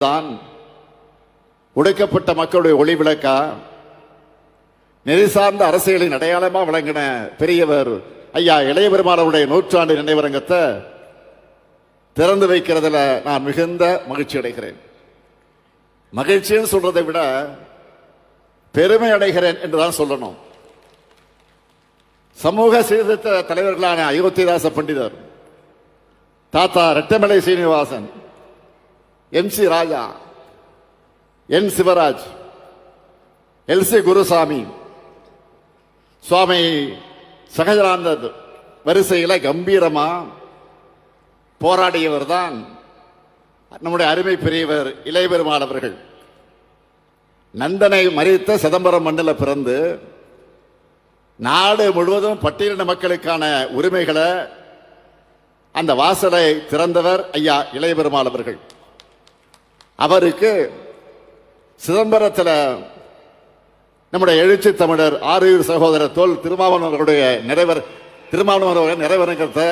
தான் ஒடுக்கப்பட்ட மக்களுடைய ஒளிவிளக்கா நெறி சார்ந்த அரசியலின் அடையாளமா விளங்கின பெரியவர் ஐயா இளைய பெருமாளுடைய நூற்றாண்டு நினைவரங்கத்தை திறந்து வைக்கிறதுல நான் மிகுந்த மகிழ்ச்சி அடைகிறேன். மகிழ்ச்சின்னு சொல்றதை விட பெருமை அடைகிறேன் என்றுதான் சொல்லணும். சமூக சீர்திருத்த தலைவர்களான அயோத்திதாச பண்டிதர், தாத்தா ரெட்டமலை சீனிவாசன், எம்.சி. ராஜா, என். சிவராஜ், எல்.சி. குருசாமி, சுவாமி சகஜானந்தர் வரிசையில கம்பீரமா போராடியவர் தான் நம்முடைய அருமை பெரியவர் இளைய பெருமாள் அவர்கள். நந்தனை மறித்த சிதம்பரம் மண்ணில் பிறந்து நாடு முழுவதும் பட்டியலின மக்களுக்கான உரிமைகளை அந்த வாசலை திறந்தவர் ஐயா இளைய பெருமாள் அவர்கள். அவருக்கு சிதம்பரத்தில் நம்முடைய எழுச்சி தமிழர் ஆரூர் சகோதரர் தோல் திருமாவளவனுடைய நிறைவேறத்தை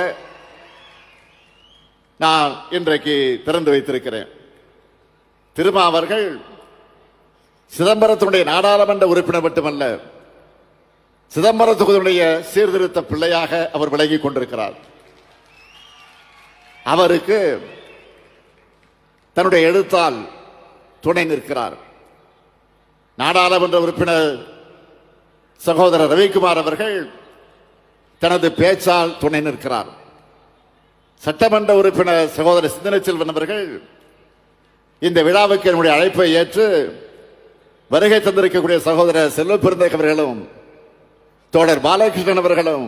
நான் இன்றைக்கு திறந்து வைத்திருக்கிறேன். திருமா அவர்கள் சிதம்பரத்தினுடைய நாடாளுமன்ற உறுப்பினர் மட்டுமல்ல, சிதம்பரம் தொகுதியுடைய சீர்திருத்த பிள்ளையாக அவர் விலகிக் கொண்டிருக்கிறார். அவருக்கு தன்னுடைய எழுத்தால் துணை நிற்கிறார். நாடாளுமன்ற உறுப்பினர் சகோதரர் ரவிக்குமார் அவர்கள் தனது பேச்சால் துணை நிற்கிறார். சட்டமன்ற உறுப்பினர் சகோதரர் சிந்தனை செல்வன் அவர்கள் இந்த விழாவுக்கு என்னுடைய அழைப்பை ஏற்று வருகை தந்திருக்கக்கூடிய சகோதரர் செல்வ பெருந்தகை அவர்களும், தோழர் பாலகிருஷ்ணன் அவர்களும்,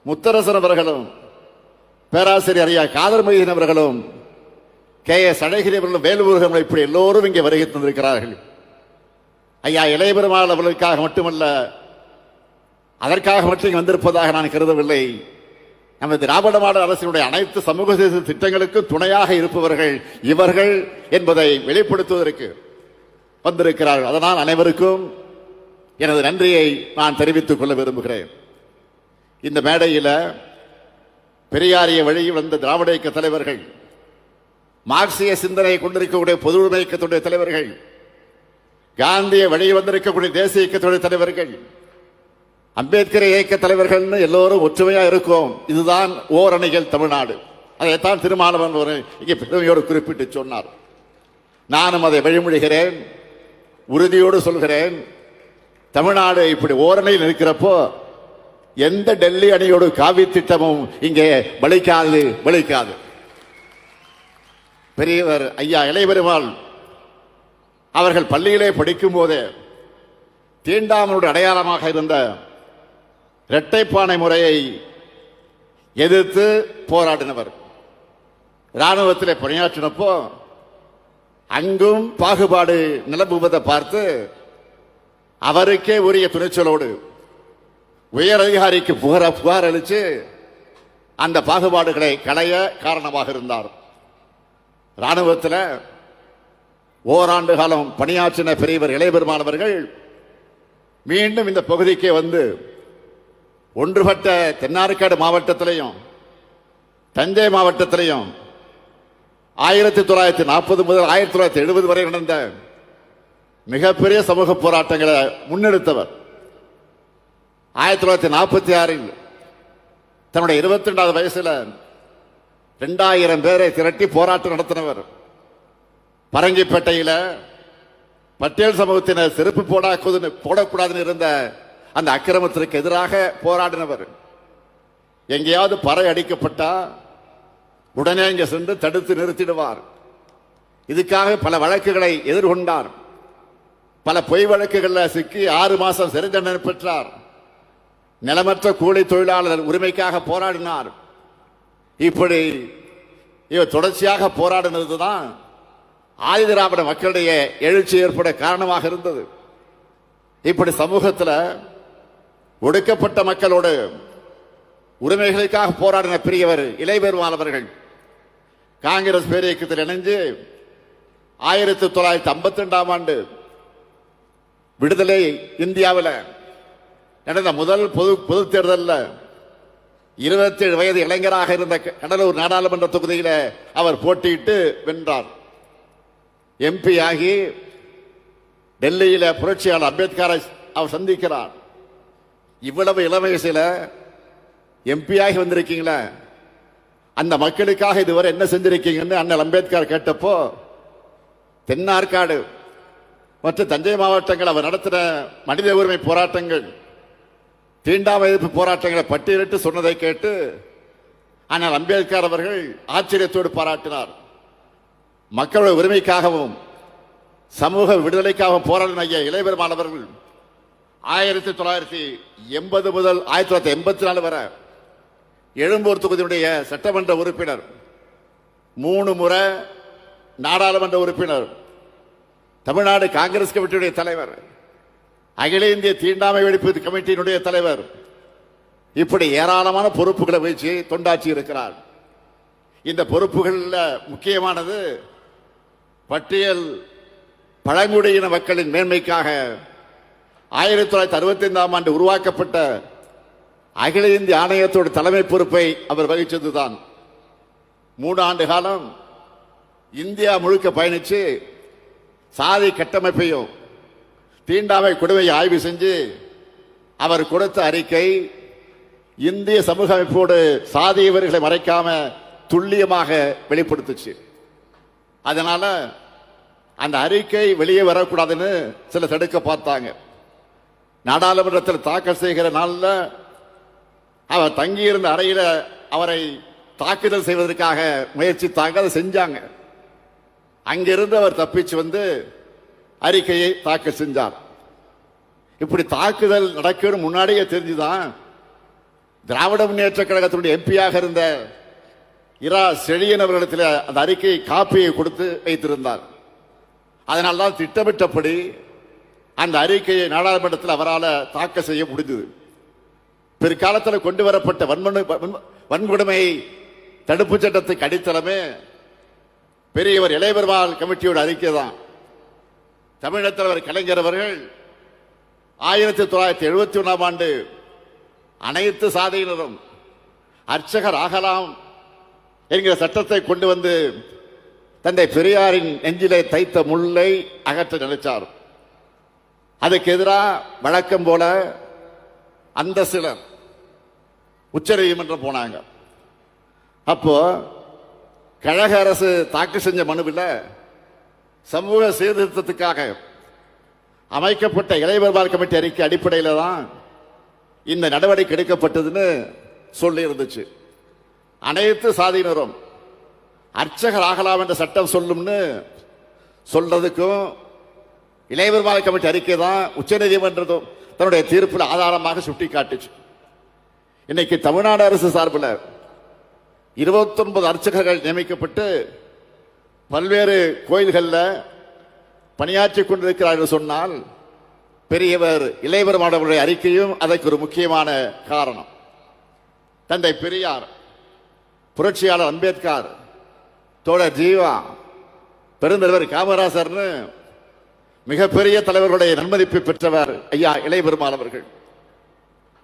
முத்தரசன் அவர்களும், பேராசிரியர் ஐயா காதர் மைதீன் அவர்களும், கே.எஸ். அழகிரி அவர்களும், வேலுமுருகன், இப்படி எல்லோரும் இங்கே வருகை தந்திருக்கிறார்கள். ஐயா இளைய பெருமாள் அவர்களுக்காக மட்டுமல்ல, அதற்காக மட்டும் வந்திருப்பதாக நான் கருதவில்லை. நமது திராவிட மாடல் அரசினுடைய அனைத்து சமூக திட்டங்களுக்கும் துணையாக இருப்பவர்கள் இவர்கள் என்பதை வெளிப்படுத்துவதற்கு வந்திருக்கிறார்கள். அதனால் அனைவருக்கும் எனது நன்றியை நான் தெரிவித்துக் கொள்ள விரும்புகிறேன். இந்த மேடையில் பெரியாரிய வழியில் வந்த திராவிட இயக்க தலைவர்கள், மார்க்சிய சிந்தனை கொண்டிருக்கக்கூடிய பொது உடைமை இயக்கத்துடைய தலைவர்கள், காந்திய வழியில் வந்திருக்கக்கூடிய தேசிய இயக்கத்துடைய தலைவர்கள், அம்பேத்கர் இயக்க தலைவர்கள் எல்லோரும் ஒற்றுமையா இருக்கும். இதுதான் ஓரணிகள் தமிழ்நாடு. அதைத்தான் திருமாவளவன் இங்கே பெருமையோடு குறிப்பிட்டு சொன்னார். நானும் அதை வழிமொழிகிறேன், உறுதியோடு சொல்கிறேன். தமிழ்நாடு இப்படி ஓரணியில் இருக்கிறப்போ எந்த டெல்லி அணியோடு காவி திட்டமும் இங்கே பலிக்காது. பெரியவர் ஐயா இளைய பெருமாள் அவர்கள் பள்ளியிலே படிக்கும் போதே தீண்டாமலுடைய அடையாளமாக இருந்த இரட்டைப்பானை முறையை எதிர்த்து போராடினவர். இராணுவத்திலே பணியாற்றினப்போ அங்கும் பாகுபாடு நிலவுவதை பார்த்து அவருக்கே உரிய துணிச்சலோடு உயர் அதிகாரிக்கு புகார் அளித்து அந்த பாகுபாடுகளை களைய காரணமாக இருந்தார். இராணுவத்தில் ஓராண்டு காலம் பணியாற்றின பெரியவர் இளைய பெருமாள் அவர்கள் மீண்டும் இந்த பகுதிக்கே வந்து ஒன்றுபட்ட தென்னார்காடு மாவட்டத்திலையும் தஞ்சை மாவட்டத்திலையும் 1940 முதல் 1970 வரை நடந்த மிகப்பெரிய சமூக போராட்டங்களை முன்னெடுத்தவர். 1946 தன்னுடைய 22வது வயசுல 2000 பேரை திரட்டி போராட்டம் நடத்தினவர். பரங்கிப்பேட்டையில் பட்டியல் சமூகத்தினர் செருப்பு போடக்கூடாதுன்னு இருந்த அந்த அக்கிரமத்திற்கு எதிராக போராடினவர். எங்கேயாவது பறை அடிக்கப்பட்டா உடனே இங்க சென்று தடுத்து நிறுத்திடுவார். இதுக்காக பல வழக்குகளை எதிர்கொண்டார். பல பொய் வழக்குகளில் சிக்கி 6 மாசம் சிறை தண்டனை பெற்றார். நிலமற்ற கூலி தொழிலாளர் உரிமைக்காக போராடினார். இப்படி இவர் தொடர்ச்சியாக போராடினதுதான் ஆதி திராவிட மக்களுடைய எழுச்சி ஏற்பட காரணமாக இருந்தது. இப்படி சமூகத்தில் ஒடுக்கப்பட்ட மக்களோடு உரிமைகளுக்காக போராடின பெரியவர் இளைய பெருமாள் அவர்கள் காங்கிரஸ் பேரியக்கத்தில் இணைஞ்சு 1952 ஆண்டு விடுதலை இந்தியாவில் நடந்த முதல் பொது தேர்தலில் 27 வயது இளைஞராக இருந்த கடலூர் நாடாளுமன்ற தொகுதியில் அவர் போட்டியிட்டு வென்றார். எம்பி ஆகி டெல்லியில புரட்சியாளர் அம்பேத்கரை அவர் சந்திக்கிறார். இவ்வளவு இளம் வயசுல எம்பி ஆகி வந்திருக்கீங்களா, அந்த மக்களுக்காக இதுவரை என்ன செஞ்சிருக்கீங்கன்னு அண்ணல் அம்பேத்கர் கேட்டப்போ தென்னார்காடு மற்ற தஞ்சை மாவட்டங்கள் அவர் நடத்தின மனித உரிமை போராட்டங்கள், தீண்டாமை எதிர்ப்பு போராட்டங்களை பட்டியலிட்டு சொன்னதை கேட்டு ஆனால் அம்பேத்கர் அவர்கள் ஆச்சரியத்தோடு பாராட்டினார். மக்களுடைய உரிமைக்காகவும் சமூக விடுதலைக்காகவும் போராடின ஐயா இளையபெருமாள் அவர்கள் 1980 முதல் 1984 வரை எழும்பூர் தொகுதியுடைய சட்டமன்ற உறுப்பினர், 3 முறை நாடாளுமன்ற உறுப்பினர், தமிழ்நாடு காங்கிரஸ் கமிட்டியுடைய தலைவர், அகில இந்திய தீண்டாமை ஒழிப்பு கமிட்டியினுடைய தலைவர், இப்படி ஏராளமான பொறுப்புகளை வச்சு தொண்டாற்றி இருக்கிறார். இந்த பொறுப்புகளில் முக்கியமானது பட்டியல் பழங்குடியின மக்களின் மேன்மைக்காக 1965ஆம் ஆண்டு உருவாக்கப்பட்ட அகில இந்திய ஆணையத்தோட தலைமை பொறுப்பை அவர் வகித்ததுதான். 3 ஆண்டு காலம் இந்தியா முழுக்க பயணிச்சு சாதி கட்டமைப்பையும் தீண்டாமை கொடுமையை ஆய்வு செஞ்சு அவர் கொடுத்த அறிக்கை இந்திய சமூக அமைப்போடு சாதிய வரிகளை மறைக்காம துல்லியமாக வெளிப்படுத்துச்சு. அதனால அந்த அறிக்கை வெளியே வரக்கூடாதுன்னு சில தடுக்க பார்த்தாங்க. நாடாளுமன்றத்தில் தாக்கல் செய்கிற நாளில் அவர் தங்கியிருந்த அறையில் அவரை தாக்குதல் செய்வதற்காக முயற்சித்தாங்க, அதை செஞ்சாங்க. அங்கிருந்து அவர் தப்பிச்சு வந்து அறிக்கையை தாக்கல் செஞ்சார். இப்படி தாக்குதல் நடக்கணும் முன்னாடியே தெரிஞ்சுதான் திராவிட முன்னேற்ற கழகத்தினுடைய எம்பியாக இருந்த இரா செழியன் அவர்களிடத்தில் அந்த அறிக்கையை காப்பியை கொடுத்து வைத்திருந்தார். அதனால்தான் திட்டமிட்டபடி அந்த அறிக்கையை நாடாளுமன்றத்தில் அவரால் தாக்கல் செய்ய முடிந்தது. பிற்காலத்தில் கொண்டு வரப்பட்ட வன்கொடுமை தடுப்பு சட்டத்துக்கு அடித்தளமே பெரியவர் இளையபெருமாள் கமிட்டியோட அறிக்கை தான். தமிழக தலைவர் கலைஞர் அவர்கள் 1971ஆம் ஆண்டு அனைத்து சாதியினரும் அர்ச்சகர் ஆகலாம் என்கிற சட்டத்தை கொண்டு வந்து தந்தை பெரியாரின் நெஞ்சிலே தைத்த முள்ளை அகற்ற நினைச்சார். அதுக்கு எதிராக வழக்கம் போல அந்த சிலர் உச்ச நீதிமன்றம் போனாங்க. அப்போ கழக அரசு தாக்கல் செஞ்ச மனுவில் சமூக சீர்திருத்தத்துக்காக அமைக்கப்பட்ட இளையபெருமாள் கமிட்டி அறிக்கை அடிப்படையில் தான் இந்த நடவடிக்கை எடுக்கப்பட்டதுன்னு சொல்லி இருந்துச்சு. அனைத்து சாதியினரும் அர்ச்சகர் ஆகலாம் என்ற சட்டம் சொல்லும்னு சொல்றதுக்கும் இளையபெருமாள் கமிட்டி அறிக்கை தான் உச்சநீதிமன்றம் தன்னுடைய தீர்ப்பில் ஆதாரமாக சுட்டி காட்டுச்சு. இன்னைக்கு தமிழ்நாடு அரசு சார்பில் 29 அர்ச்சகர்கள் நியமிக்கப்பட்டு பல்வேறு கோயில்களில் பணியாற்றி கொண்டிருக்கிறார்கள் சொன்னால் பெரியவர் இளையபெருமாள் அவருடைய அறிக்கையும் அதற்கு ஒரு முக்கியமான காரணம். தந்தை பெரியார், புரட்சியாளர் அம்பேத்கர், தோழர் ஜீவா, பெருந்தலைவர் காமராசர்னு மிகப்பெரிய தலைவர்களுடைய நன்மதிப்பை பெற்றவர் ஐயா இளையபெருமாள் அவர்கள்.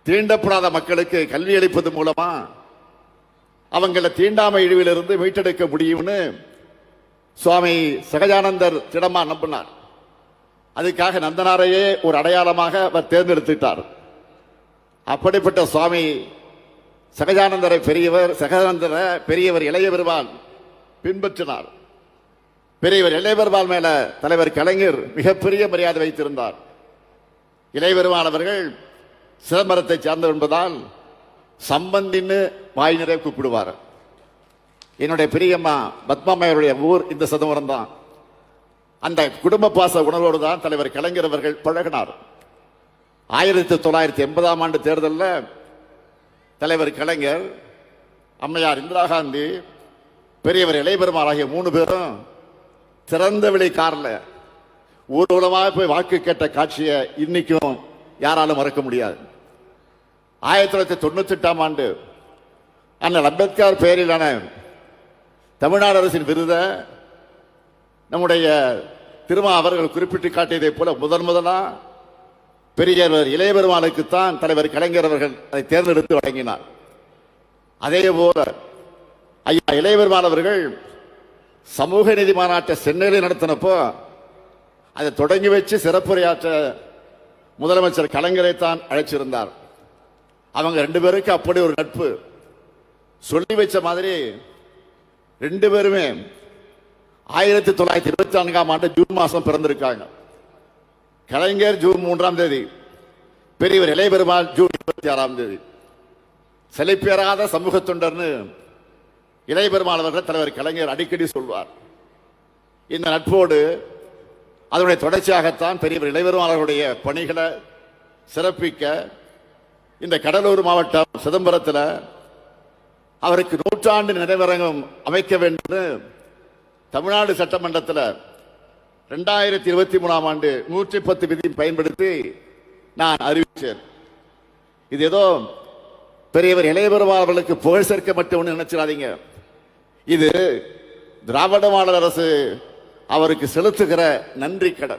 தீண்டப்படாத மக்களுக்கு கல்வி அளிப்பது மூலமா அவங்கள தீண்டாமை இழிவிலிருந்து மீட்டெடுக்க முடியும்னு சுவாமி சகஜானந்தர் திடமா நம்பினார். அதுக்காக நந்தனாரையே ஒரு அடையாளமாக அவர் தேர்ந்தெடுத்துட்டார். அப்படிப்பட்ட சுவாமி சகஜானந்தரை பெரியவர் இளையபெருமாள் பின்பற்றினார். பெரியவர் இளையபெருமாள் மேல தலைவர் கலைஞர் மிகப்பெரிய மரியாதை வைத்திருந்தார். இளையபெருமாள் அவர்கள் சிதம்பரத்தை சார்ந்தவர் என்பதால் சம்பந்தின்னு வாய் நிறைய கூப்பிடுவார். என்னுடைய பெரியம்மா பத்மாமையருடைய ஊர் இந்த சிதம்பரம் தான். அந்த குடும்ப பாச உணர்வோடு தான் தலைவர் கலைஞர் அவர்கள் பழகினார். 1980ஆம் ஆண்டு தேர்தலில் தலைவர் கலைஞர், அம்மையார் இந்திரா காந்தி, பெரியவர் இளையபெருமாள் ஆகிய 3 பேரும் திறந்த வெளி கார்ல ஊர்வலமாக போய் வாக்கு கேட்ட காட்சியை இன்னைக்கும் யாராலும் மறக்க முடியாது. 1998ஆம் ஆண்டு அண்ணல் அம்பேத்கர் பெயரிலான தமிழ்நாடு அரசின் விருதை நம்முடைய திருமா அவர்கள் குறிப்பிட்டு காட்டியதை போல முதலா பெரியவர் இளையபெருமாளுக்குத்தான் தலைவர் கலைஞர் அவர்கள் அதை தேர்ந்தெடுத்து வழங்கினார். அதே போல ஐயா இளையபெருமாள் அவர்கள் சமூக நீதி மாநாட்டை சென்னையில் நடத்தினப்போ அதை தொடங்கி வச்சு சிறப்புரையாற்ற முதலமைச்சர் கலைஞரைத்தான் அழைச்சிருந்தார். அவங்க ரெண்டு பேருக்கு அப்படி ஒரு நட்பு. சொல்லி வச்ச மாதிரி ரெண்டு பேருமே 1924 ஜூன் மாசம் பிறந்திருக்காங்க. கலைஞர் ஜூன் 3 பெரியவர் இளைய பெருமாள் ஜூன் 26. செழிப்பேறாத சமூக தொண்டர்னு இளைய பெருமாள் அவர்கள் தலைவர் கலைஞர் அடிக்கடி சொல்வார். இந்த நட்போடு அதனுடைய தொடர்ச்சியாகத்தான் பெரியவர் இளைய பெருமாள் அவர்களுடைய பணிகளை சிறப்பிக்க இந்த கடலூர் மாவட்டம் சிதம்பரத்தில் அவருக்கு 100 நினைவரங்கம் அமைக்க வேண்டும் தமிழ்நாடு சட்டமன்றத்தில் 2023 110 விதி பயன்படுத்தி நான் அறிவித்தேன். இது ஏதோ பெரியவர் இளைய பெருமாள் அவர்களுக்கு புகழ் சேர்க்க மட்டும் நினைச்சிடாதீங்க. இது திராவிட மாடல் அரசு அவருக்கு செலுத்துகிற நன்றி கடன்.